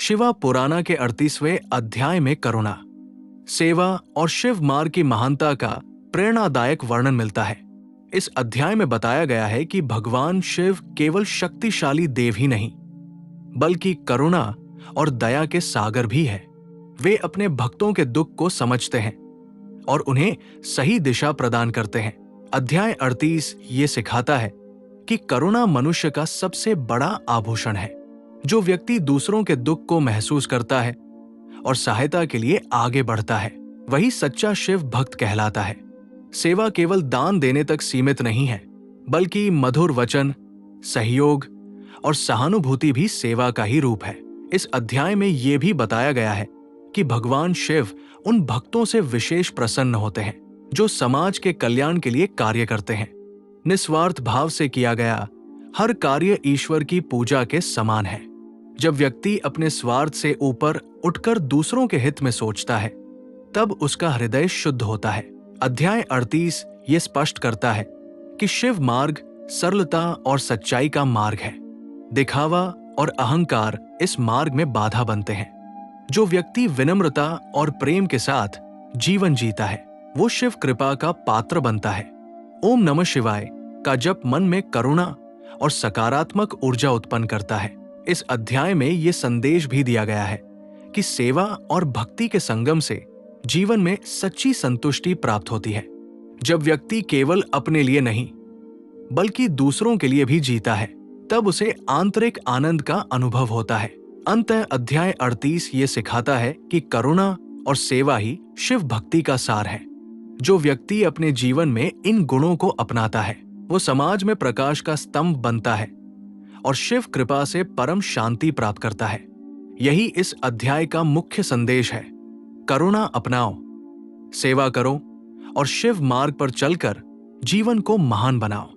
शिवा पुराना के 38वें अध्याय में करुणा, सेवा और शिव मार्ग की महानता का प्रेरणादायक वर्णन मिलता है। इस अध्याय में बताया गया है कि भगवान शिव केवल शक्तिशाली देव ही नहीं, बल्कि करुणा और दया के सागर भी है। वे अपने भक्तों के दुख को समझते हैं और उन्हें सही दिशा प्रदान करते हैं। अध्याय 38 ये सिखाता है कि करुणा मनुष्य का सबसे बड़ा आभूषण है। जो व्यक्ति दूसरों के दुख को महसूस करता है और सहायता के लिए आगे बढ़ता है, वही सच्चा शिव भक्त कहलाता है। सेवा केवल दान देने तक सीमित नहीं है, बल्कि मधुर वचन, सहयोग और सहानुभूति भी सेवा का ही रूप है। इस अध्याय में यह भी बताया गया है कि भगवान शिव उन भक्तों से विशेष प्रसन्न होते हैं जो समाज के कल्याण के लिए कार्य करते हैं। निस्वार्थ भाव से किया गया हर कार्य ईश्वर की पूजा के समान है। जब व्यक्ति अपने स्वार्थ से ऊपर उठकर दूसरों के हित में सोचता है, तब उसका हृदय शुद्ध होता है। अध्याय 38 ये स्पष्ट करता है कि शिव मार्ग सरलता और सच्चाई का मार्ग है। दिखावा और अहंकार इस मार्ग में बाधा बनते हैं। जो व्यक्ति विनम्रता और प्रेम के साथ जीवन जीता है, वो शिव कृपा का पात्र बनता है। ओम नमः शिवाय का जप मन में करुणा और सकारात्मक ऊर्जा उत्पन्न करता है। इस अध्याय में ये संदेश भी दिया गया है कि सेवा और भक्ति के संगम से जीवन में सच्ची संतुष्टि प्राप्त होती है। जब व्यक्ति केवल अपने लिए नहीं, बल्कि दूसरों के लिए भी जीता है, तब उसे आंतरिक आनंद का अनुभव होता है। अंततः अध्याय 38 ये सिखाता है कि करुणा और सेवा ही शिव भक्ति का सार है। जो व्यक्ति अपने जीवन में इन गुणों को अपनाता है, वो समाज में प्रकाश का स्तंभ बनता है और शिव कृपा से परम शांति प्राप्त करता है। यही इस अध्याय का मुख्य संदेश है। करुणा अपनाओ, सेवा करो और शिव मार्ग पर चलकर जीवन को महान बनाओ।